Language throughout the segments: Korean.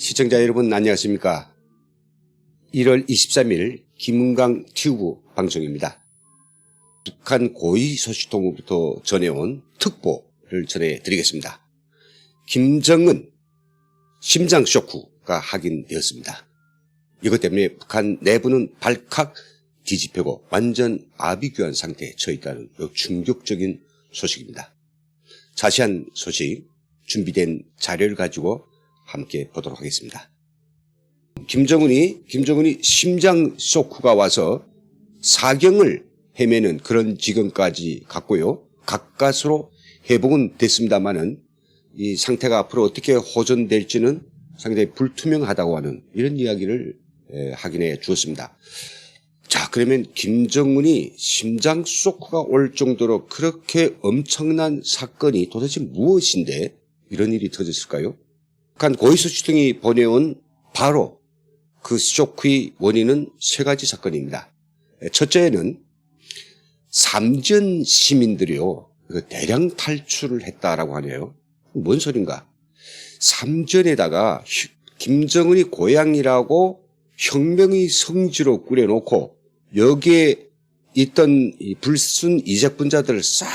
시청자 여러분 안녕하십니까. 1월 23일 김은강 튜브 방송입니다. 북한 고위 소식통으로부터 전해온 특보를 전해드리겠습니다. 김정은 심장 쇼크가 확인되었습니다. 이것 때문에 북한 내부는 발칵 뒤집히고 완전 아비규환 상태에 처해있다는 충격적인 소식입니다. 자세한 소식 준비된 자료를 가지고 함께 보도록 하겠습니다. 김정은이 심장 쇼크가 와서 사경을 헤매는 그런 지경까지 갔고요. 가까스로 회복은 됐습니다마는 이 상태가 앞으로 어떻게 호전될지는 상당히 불투명하다고 하는 이런 이야기를 확인해 주었습니다. 자, 그러면 김정은이 심장 쇼크가 올 정도로 그렇게 엄청난 사건이 도대체 무엇인데 이런 일이 터졌을까요? 북한 고위소식통이 보내온 바로 그 쇼크의 원인은 세 가지 사건입니다. 첫째는 삼전 시민들이요, 대량 탈출을 했다라고 하네요. 뭔 소린가? 삼전에다가 김정은이 고향이라고 혁명의 성지로 꾸려놓고 여기에 있던 이 불순 이적분자들을 싹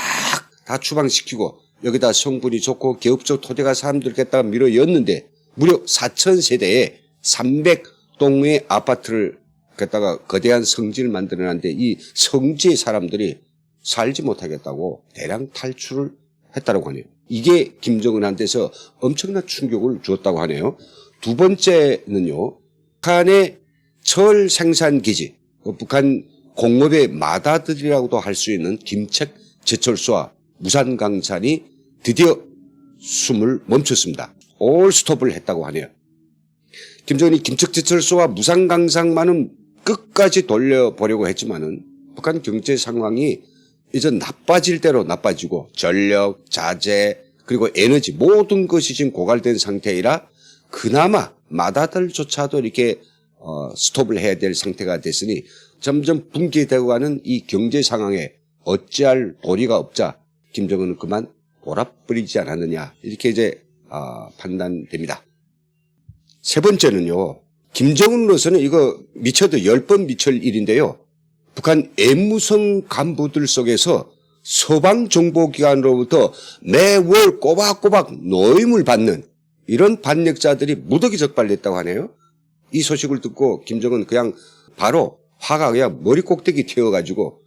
다 추방시키고 여기다 성분이 좋고 기업적 토대가 사람들 갖다가 밀어였는데 무려 4,000세대에 300동의 아파트를 갖다가 거대한 성지를 만들어놨는데 이 성지의 사람들이 살지 못하겠다고 대량 탈출을 했다고 하네요. 이게 김정은한테서 엄청난 충격을 주었다고 하네요. 두 번째는요, 북한의 철 생산 기지, 북한 공업의 마다들이라고도 할 수 있는 김책 제철소와 무산강산이 드디어 숨을 멈췄습니다. 올 스톱을 했다고 하네요. 김정은이 김책제철소와 무산강산만은 끝까지 돌려보려고 했지만은 북한 경제 상황이 이제 나빠질 대로 나빠지고 전력, 자재, 그리고 에너지 모든 것이 지금 고갈된 상태이라 그나마 마다들조차도 이렇게 스톱을 해야 될 상태가 됐으니 점점 붕괴되고 가는 이 경제 상황에 어찌할 도리가 없자 김정은은 그만 돌아버리지 않았느냐 이렇게 이제 판단됩니다. 세 번째는요, 김정은으로서는 이거 미쳐도 10번 미칠 일인데요. 북한 애무성 간부들 속에서 서방정보기관으로부터 매월 꼬박꼬박 노임을 받는 이런 반역자들이 무더기 적발됐다고 하네요. 이 소식을 듣고 김정은 그냥 바로 화가 그냥 머리 꼭대기 튀어가지고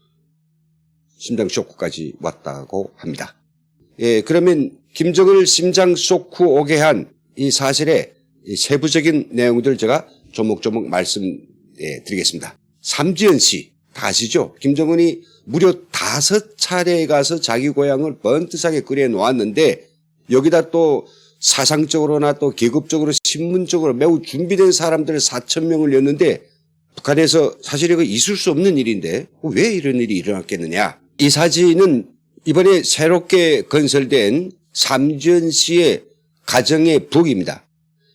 심장 쇼크까지 왔다고 합니다. 예, 그러면 김정은을 심장 쇼크 오게 한 이 사실의 세부적인 내용들 제가 조목조목 말씀드리겠습니다. 삼지연 씨 다 아시죠? 김정은이 무려 5차례에 가서 자기 고향을 번듯하게 그려 놓았는데 여기다 또 사상적으로나 또 계급적으로 신문적으로 매우 준비된 사람들 4,000명을 였는데 북한에서 사실 이거 있을 수 없는 일인데 왜 이런 일이 일어났겠느냐. 이 사진은 이번에 새롭게 건설된 삼지연 씨의 가정의 부엌입니다.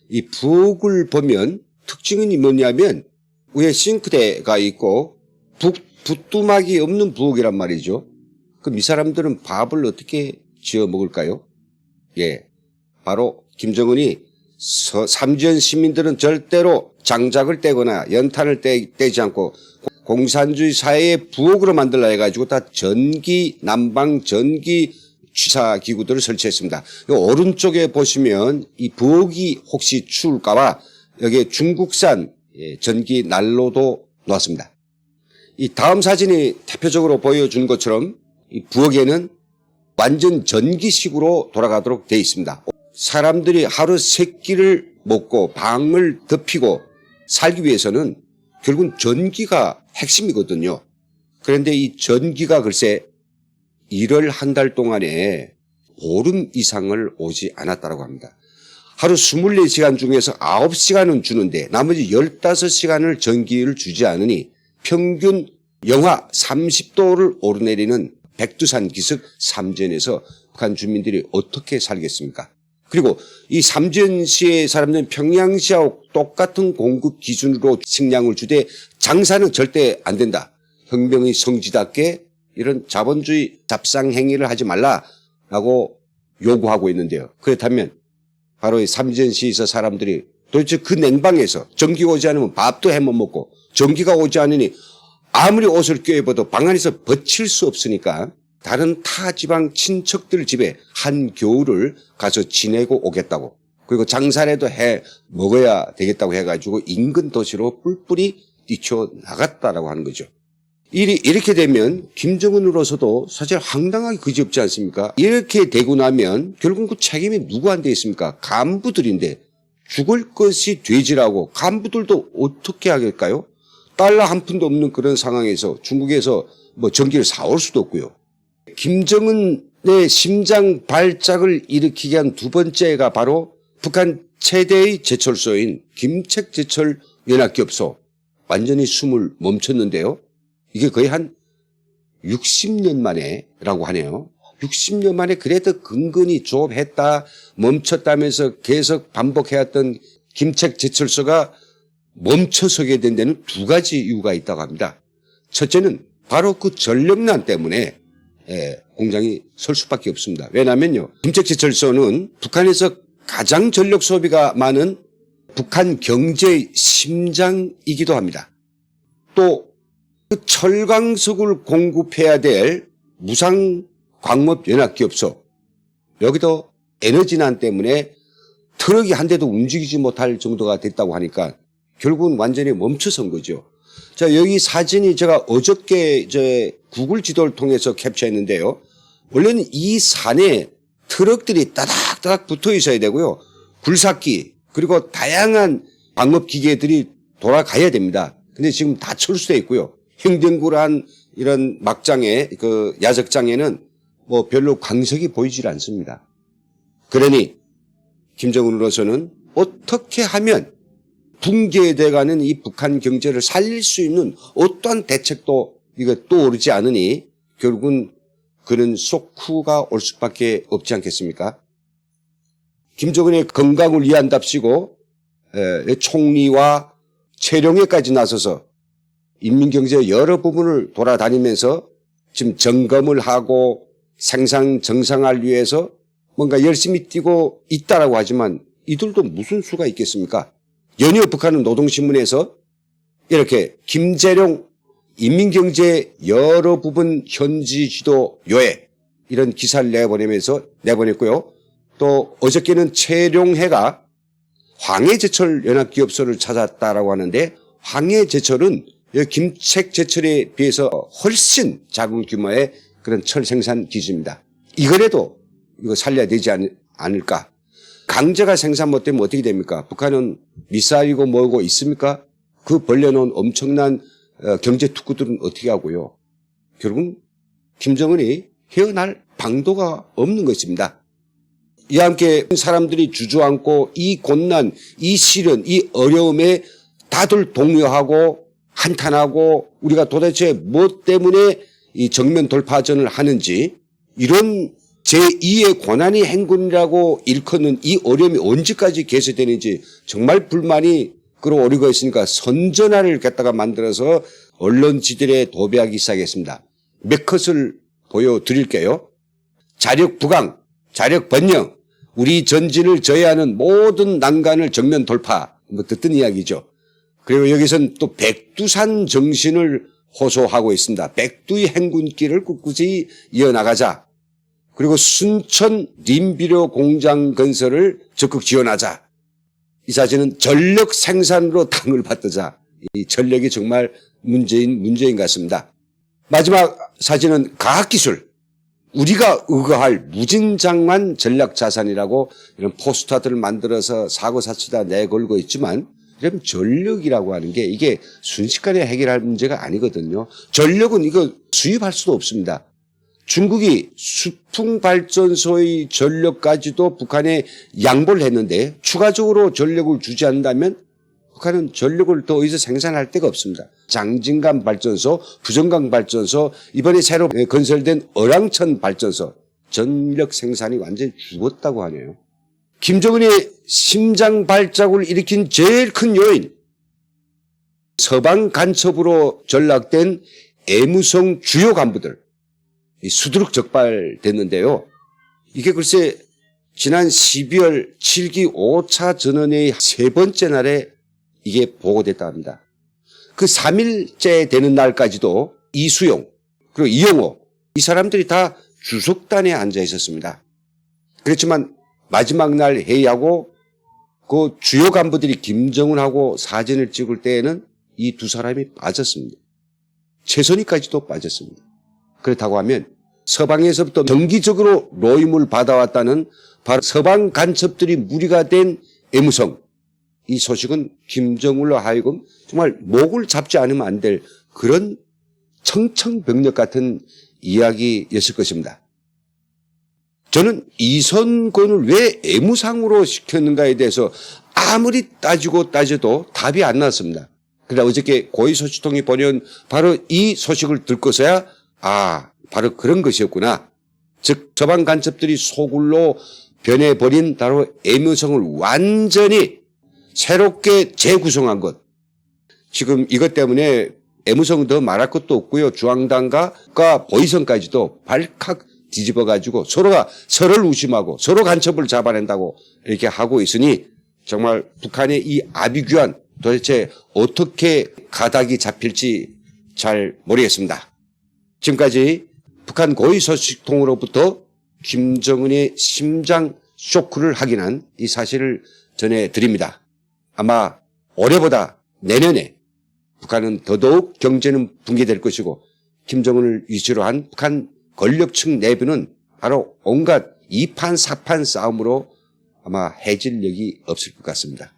이 부엌을 보면 특징은 뭐냐면 위에 싱크대가 있고 부뚜막이 없는 부엌이란 말이죠. 그럼 이 사람들은 밥을 어떻게 지어 먹을까요? 예, 바로 김정은이 삼지연 시민들은 절대로 장작을 떼거나 연탄을 떼지 않고 공산주의 사회의 부엌으로 만들라 해가지고 다 전기 난방 전기 취사기구들을 설치했습니다. 오른쪽에 보시면 이 부엌이 혹시 추울까봐 여기에 중국산 전기 난로도 놓았습니다. 이 다음 사진이 대표적으로 보여준 것처럼 이 부엌에는 완전 전기식으로 돌아가도록 되어 있습니다. 사람들이 하루 3끼를 먹고 방을 덮이고 살기 위해서는 결국은 전기가 핵심이거든요. 그런데 이 전기가 글쎄 1월 한 달 동안에 보름 이상을 오지 않았다고 합니다. 하루 24시간 중에서 9시간은 주는데 나머지 15시간을 전기를 주지 않으니 평균 영하 30도를 오르내리는 백두산 기슭 삼전에서 북한 주민들이 어떻게 살겠습니까? 그리고 이 삼전시의 사람들은 평양시하고 똑같은 공급 기준으로 식량을 주되 장사는 절대 안 된다. 혁명의 성지답게 이런 자본주의 잡상 행위를 하지 말라라고 요구하고 있는데요. 그렇다면 바로 이 삼전시에서 사람들이 도대체 그 냉방에서 전기가 오지 않으면 밥도 해못 먹고 전기가 오지 않으니 아무리 옷을 껴입어도 방 안에서 버틸 수 없으니까 다른 타 지방 친척들 집에 한겨울을 가서 지내고 오겠다고, 그리고 장사라도 해 먹어야 되겠다고 해가지고 인근 도시로 뿔뿔이 뛰쳐나갔다라고 하는 거죠. 이렇게 되면 김정은으로서도 사실 황당하게 그지없지 않습니까? 이렇게 되고 나면 결국 그 책임이 누구한테 있습니까? 간부들인데 죽을 것이 돼지라고 간부들도 어떻게 하겠까요? 달러 한 푼도 없는 그런 상황에서 중국에서 뭐 전기를 사올 수도 없고요. 김정은의 심장 발작을 일으키게 한 두 번째가 바로 북한 최대의 제철소인 김책제철 연합기업소, 완전히 숨을 멈췄는데요. 이게 거의 한 60년 만에라고 하네요. 60년 만에 그래도 근근히 조업했다 멈췄다면서 계속 반복해왔던 김책제철소가 멈춰서게 된 데는 두 가지 이유가 있다고 합니다. 첫째는 바로 그 전력난 때문에 공장이 설 수밖에 없습니다. 왜냐하면요, 김책제철소는 북한에서 가장 전력 소비가 많은 북한 경제의 심장이기도 합니다. 또 그 철광석을 공급해야 될 무상광업연합기업소, 여기도 에너지난 때문에 트럭이 한 대도 움직이지 못할 정도가 됐다고 하니까 결국은 완전히 멈춰선 거죠. 자, 여기 사진이 제가 어저께 구글 지도를 통해서 캡처했는데요. 원래는 이 산에 트럭들이 따닥따닥 붙어 있어야 되고요. 굴삭기 그리고 다양한 방업기계들이 돌아가야 됩니다. 근데 지금 다 철수되어 있고요. 행정구란 이런 막장에 그 야적장에는 뭐 별로 광석이 보이질 않습니다. 그러니 김정은으로서는 어떻게 하면 붕괴돼가는 이 북한 경제를 살릴 수 있는 어떠한 대책도 이거 떠오르지 않으니 결국은 그는 소쿠가 올 수밖에 없지 않겠습니까? 김정은의 건강을 위한답시고 총리와 최룡해까지 나서서 인민경제 여러 부분을 돌아다니면서 지금 점검을 하고 생산 정상화를 위해서 뭔가 열심히 뛰고 있다라고 하지만 이들도 무슨 수가 있겠습니까? 연이어 북한은 노동신문에서 이렇게 김재룡 인민경제 여러 부분 현지 지도 요해 이런 기사를 내보냈고요. 또 어저께는 최룡해가 황해제철 연합기업소를 찾았다라고 하는데 황해제철은 김책제철에 비해서 훨씬 작은 규모의 그런 철 생산 기지입니다. 이거라도 이거 살려야 되지 않을까? 강제가 생산 못되면 어떻게 됩니까? 북한은 미사일이고 뭐고 있습니까? 그 벌려놓은 엄청난 경제 특구들은 어떻게 하고요? 결국은 김정은이 헤어날 방도가 없는 것입니다. 이와 함께 사람들이 주저앉고 이 곤난, 이 시련, 이 어려움에 다들 동요하고 한탄하고 우리가 도대체 무엇 때문에 이 정면 돌파전을 하는지, 이런 제2의 고난이 행군이라고 일컫는 이 어려움이 언제까지 계속되는지 정말 불만이 끌어오르고 있으니까 선전화를 갖다가 만들어서 언론지들에 도배하기 시작했습니다. 몇 컷을 보여드릴게요. 자력 부강, 자력 번영, 우리 전진을 저해하는 모든 난간을 정면 돌파, 뭐 듣던 이야기죠. 그리고 여기서는 또 백두산 정신을 호소하고 있습니다. 백두의 행군길을 꿋꿋이 이어나가자. 그리고 순천 림비료 공장 건설을 적극 지원하자. 이 사진은 전력 생산으로 당을 받드자. 이 전력이 정말 문제인 것 같습니다. 마지막 사진은 과학기술. 우리가 의거할 무진장만 전략자산이라고 이런 포스터들을 만들어서 사고사치다 내걸고 있지만, 그럼 전력이라고 하는 게 이게 순식간에 해결할 문제가 아니거든요. 전력은 이거 수입할 수도 없습니다. 중국이 수풍발전소의 전력까지도 북한에 양보를 했는데 추가적으로 전력을 주지 않는다면 북한은 전력을 더 이상 생산할 데가 없습니다. 장진강 발전소, 부정강 발전소, 이번에 새로 건설된 어랑천 발전소, 전력 생산이 완전히 죽었다고 하네요. 김정은의 심장 발작을 일으킨 제일 큰 요인, 서방 간첩으로 전락된 애무성 주요 간부들, 수두룩 적발됐는데요. 이게 글쎄 지난 12월 7기 5차 전원회의 세 번째 날에 이게 보고됐다 합니다. 그 3일째 되는 날까지도 이수용 그리고 이영호 이 사람들이 다 주석단에 앉아 있었습니다. 그렇지만 마지막 날 회의하고 그 주요 간부들이 김정은하고 사진을 찍을 때에는 이 두 사람이 빠졌습니다. 최선희까지도 빠졌습니다. 그렇다고 하면 서방에서부터 정기적으로 로임을 받아왔다는 바로 서방 간첩들이 무리가 된 애무성 이 소식은 김정은로 하여금 정말 목을 잡지 않으면 안 될 그런 청천벽력 같은 이야기였을 것입니다. 저는 이선곤을 왜 애무상으로 시켰는가에 대해서 아무리 따져도 답이 안 나왔습니다. 그러나 어저께 고위소식통이 보낸 바로 이 소식을 듣고서야 바로 그런 것이었구나. 즉 서방 간첩들이 소굴로 변해버린 바로 애무성을 완전히 새롭게 재구성한 것. 지금 이것 때문에 애무성 더 말할 것도 없고요. 중앙당과 보이선까지도 발칵 뒤집어가지고 서로가 서로를 의심하고 서로 간첩을 잡아낸다고 이렇게 하고 있으니 정말 북한의 이 아비규환 도대체 어떻게 가닥이 잡힐지 잘 모르겠습니다. 지금까지 북한 고위소식통으로부터 김정은의 심장 쇼크를 확인한 이 사실을 전해드립니다. 아마 올해보다 내년에 북한은 더더욱 경제는 붕괴될 것이고 김정은을 위주로 한 북한 권력층 내부는 바로 온갖 이판사판 싸움으로 아마 해질력이 없을 것 같습니다.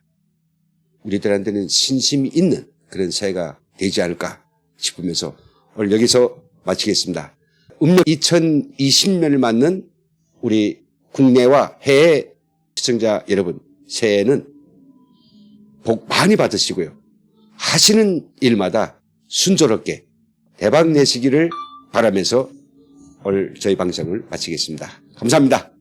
우리들한테는 신심이 있는 그런 새해가 되지 않을까 싶으면서 오늘 여기서 마치겠습니다. 음력 2020년을 맞는 우리 국내와 해외 시청자 여러분 새해에는 복 많이 받으시고요. 하시는 일마다 순조롭게 대박 내시기를 바라면서 오늘 저희 방송을 마치겠습니다. 감사합니다.